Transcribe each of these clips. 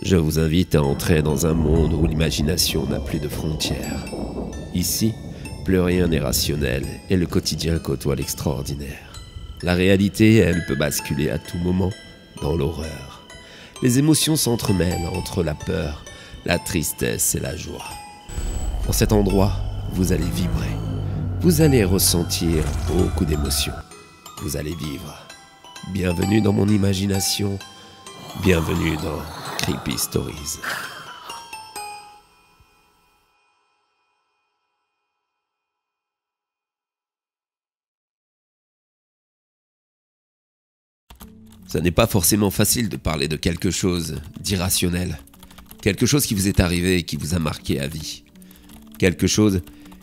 Je vous invite à entrer dans un monde où l'imagination n'a plus de frontières. Ici, plus rien n'est rationnel et le quotidien côtoie l'extraordinaire. La réalité, elle, peut basculer à tout moment dans l'horreur. Les émotions s'entremêlent entre la peur, la tristesse et la joie. Dans cet endroit, vous allez vibrer. Vous allez ressentir beaucoup d'émotions. Vous allez vivre. Bienvenue dans mon imagination. Bienvenue dans Creepy Stories. Ce n'est pas forcément facile de parler de quelque chose d'irrationnel. Quelque chose qui vous est arrivé et qui vous a marqué à vie. Quelque chose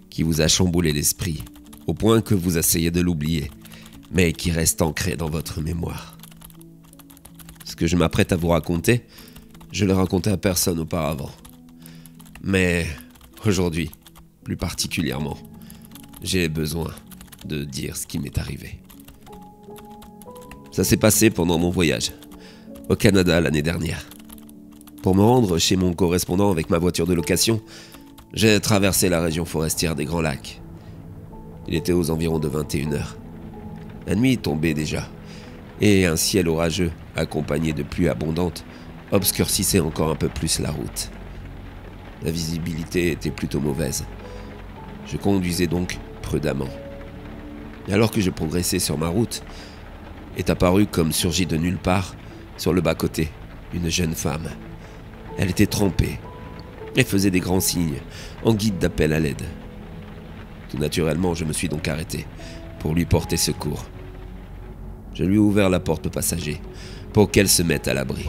qui vous a chamboulé l'esprit, au point que vous essayez de l'oublier, mais qui reste ancré dans votre mémoire. Ce que je m'apprête à vous raconter, je l'ai raconté à personne auparavant. Mais aujourd'hui, plus particulièrement, j'ai besoin de dire ce qui m'est arrivé. Ça s'est passé pendant mon voyage au Canada l'année dernière. Pour me rendre chez mon correspondant avec ma voiture de location, j'ai traversé la région forestière des Grands Lacs. Il était aux environs de 21h. La nuit tombait déjà, et un ciel orageux, accompagné de pluies abondantes, obscurcissait encore un peu plus la route. La visibilité était plutôt mauvaise. Je conduisais donc prudemment. Et alors que je progressais sur ma route, est apparue comme surgie de nulle part, sur le bas-côté, une jeune femme. Elle était trempée et faisait des grands signes, en guide d'appel à l'aide. Tout naturellement, je me suis donc arrêté pour lui porter secours. Je lui ai ouvert la porte au passager pour qu'elle se mette à l'abri.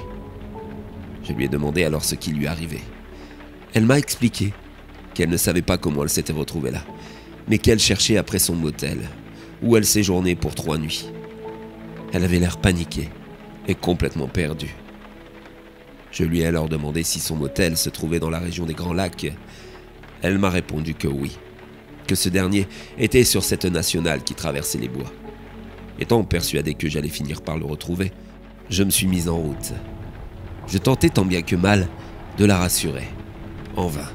Je lui ai demandé alors ce qui lui arrivait. Elle m'a expliqué qu'elle ne savait pas comment elle s'était retrouvée là, mais qu'elle cherchait après son motel, où elle séjournait pour 3 nuits. Elle avait l'air paniquée et complètement perdue. Je lui ai alors demandé si son motel se trouvait dans la région des Grands Lacs. Elle m'a répondu que oui, que ce dernier était sur cette nationale qui traversait les bois. Étant persuadé que j'allais finir par le retrouver, je me suis mis en route. Je tentais tant bien que mal de la rassurer. En vain.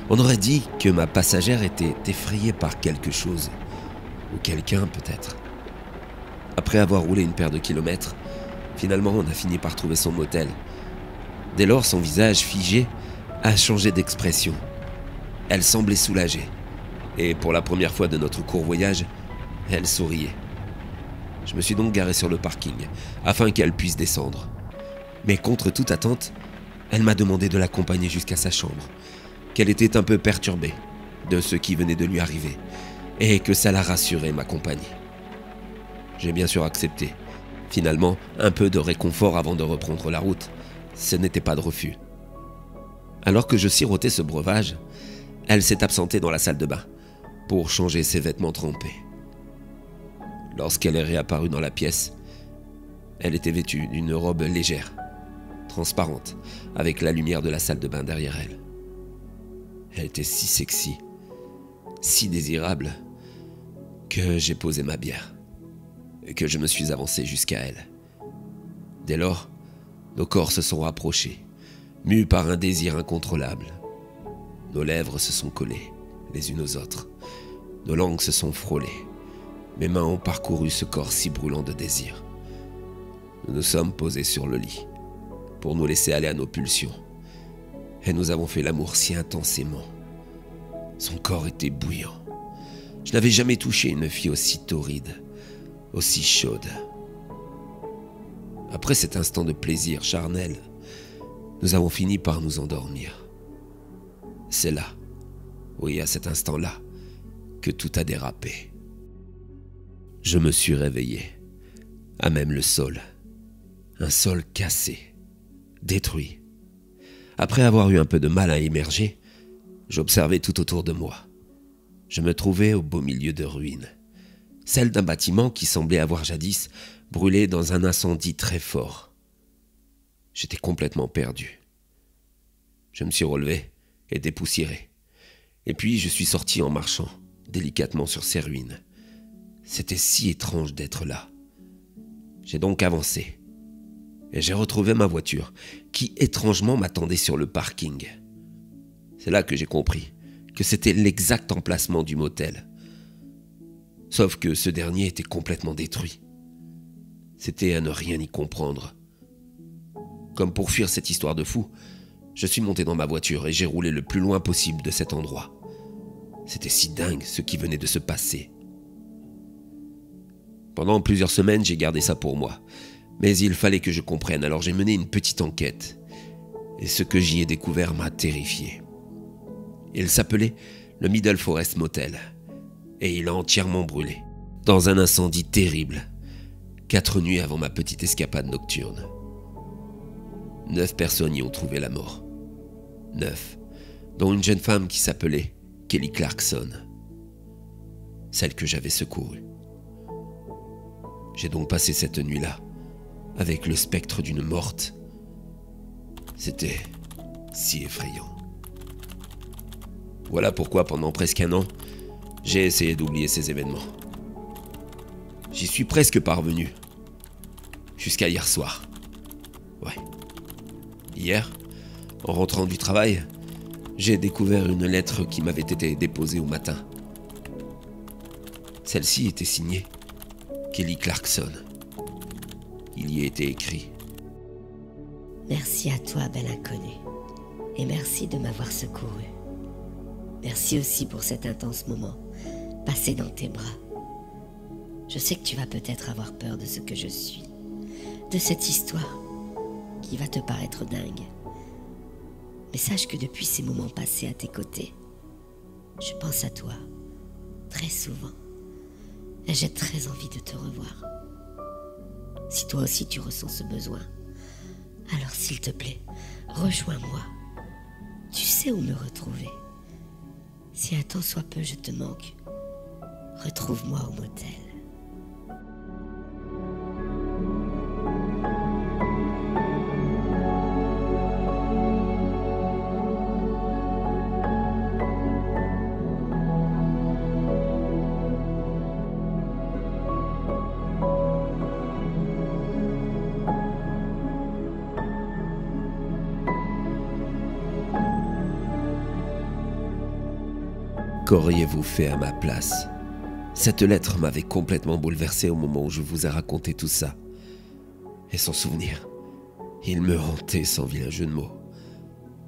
On aurait dit que ma passagère était effrayée par quelque chose. Ou quelqu'un peut-être. Après avoir roulé une paire de kilomètres, finalement on a fini par trouver son motel. Dès lors, son visage figé a changé d'expression. Elle semblait soulagée. Et pour la première fois de notre court voyage, elle souriait. Je me suis donc garé sur le parking, afin qu'elle puisse descendre. Mais contre toute attente, elle m'a demandé de l'accompagner jusqu'à sa chambre, qu'elle était un peu perturbée de ce qui venait de lui arriver, et que ça la rassurait m'accompagner. J'ai bien sûr accepté. Finalement, un peu de réconfort avant de reprendre la route, ce n'était pas de refus. Alors que je sirotais ce breuvage, elle s'est absentée dans la salle de bain pour changer ses vêtements trempés. Lorsqu'elle est réapparue dans la pièce, elle était vêtue d'une robe légère, transparente, avec la lumière de la salle de bain derrière elle. Elle était si sexy, si désirable, que j'ai posé ma bière et que je me suis avancé jusqu'à elle. Dès lors, nos corps se sont rapprochés, mus par un désir incontrôlable. Nos lèvres se sont collées, les unes aux autres. Nos langues se sont frôlées. Mes mains ont parcouru ce corps si brûlant de désir. Nous nous sommes posés sur le lit, pour nous laisser aller à nos pulsions. Et nous avons fait l'amour si intensément. Son corps était bouillant. Je n'avais jamais touché une fille aussi torride, aussi chaude. Après cet instant de plaisir charnel, nous avons fini par nous endormir. C'est là, oui, à cet instant-là, que tout a dérapé. Je me suis réveillé, à même le sol. Un sol cassé, détruit. Après avoir eu un peu de mal à émerger, j'observais tout autour de moi. Je me trouvais au beau milieu de ruines, celles d'un bâtiment qui semblait avoir jadis brûlé dans un incendie très fort. J'étais complètement perdu. Je me suis relevé et dépoussiéré. Et puis je suis sorti en marchant, délicatement sur ces ruines. C'était si étrange d'être là. J'ai donc avancé. et j'ai retrouvé ma voiture, qui étrangement m'attendait sur le parking. C'est là que j'ai compris que c'était l'exact emplacement du motel. Sauf que ce dernier était complètement détruit. C'était à ne rien y comprendre. Comme pour fuir cette histoire de fou, je suis monté dans ma voiture et j'ai roulé le plus loin possible de cet endroit. C'était si dingue ce qui venait de se passer. Pendant plusieurs semaines, j'ai gardé ça pour moi. Mais il fallait que je comprenne, alors j'ai mené une petite enquête. Et ce que j'y ai découvert m'a terrifié. Il s'appelait le Middle Forest Motel. Et il a entièrement brûlé. Dans un incendie terrible. 4 nuits avant ma petite escapade nocturne. 9 personnes y ont trouvé la mort. 9, dont une jeune femme qui s'appelait Kelly Clarkson. Celle que j'avais secourue. J'ai donc passé cette nuit-là avec le spectre d'une morte. C'était si effrayant. Voilà pourquoi pendant presque un an, j'ai essayé d'oublier ces événements. J'y suis presque parvenu. Jusqu'à hier soir. Ouais. Hier, en rentrant du travail, j'ai découvert une lettre qui m'avait été déposée au matin. Celle-ci était signée Kelly Clarkson. Il y était écrit: Merci à toi, bel inconnu, et merci de m'avoir secouru. Merci aussi pour cet intense moment passé dans tes bras. Je sais que tu vas peut-être avoir peur de ce que je suis, de cette histoire qui va te paraître dingue. Mais sache que depuis ces moments passés à tes côtés, je pense à toi très souvent et j'ai très envie de te revoir. Si toi aussi tu ressens ce besoin, alors s'il te plaît, rejoins-moi. Tu sais où me retrouver. Si un tant soit peu je te manque, retrouve-moi au motel. Qu'auriez-vous fait à ma place? Cette lettre m'avait complètement bouleversé au moment où je vous ai raconté tout ça. Et son souvenir, il me hantait sans vilain jeu de mots.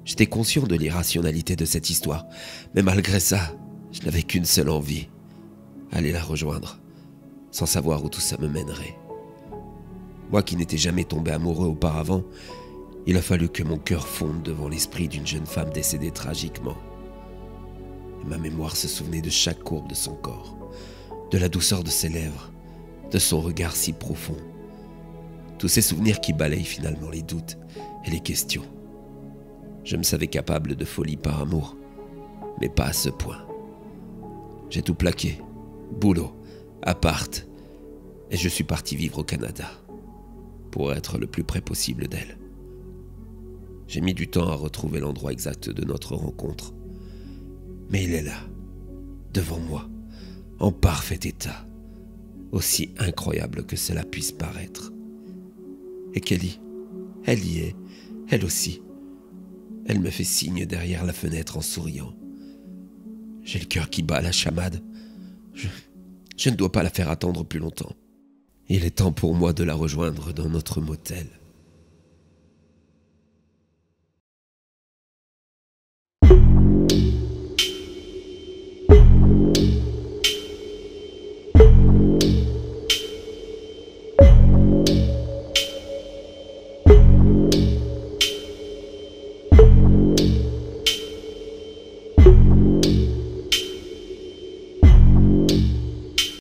J'étais conscient de l'irrationalité de cette histoire, mais malgré ça, je n'avais qu'une seule envie: aller la rejoindre, sans savoir où tout ça me mènerait. Moi qui n'étais jamais tombé amoureux auparavant, il a fallu que mon cœur fonde devant l'esprit d'une jeune femme décédée tragiquement. Ma mémoire se souvenait de chaque courbe de son corps, de la douceur de ses lèvres, de son regard si profond. Tous ces souvenirs qui balayent finalement les doutes et les questions. Je me savais capable de folie par amour, mais pas à ce point. J'ai tout plaqué, boulot, appart, et je suis parti vivre au Canada, pour être le plus près possible d'elle. J'ai mis du temps à retrouver l'endroit exact de notre rencontre. Mais il est là, devant moi, en parfait état, aussi incroyable que cela puisse paraître. Et Kelly, elle y est, elle aussi. Elle me fait signe derrière la fenêtre en souriant. J'ai le cœur qui bat à la chamade. Je ne dois pas la faire attendre plus longtemps. Il est temps pour moi de la rejoindre dans notre motel.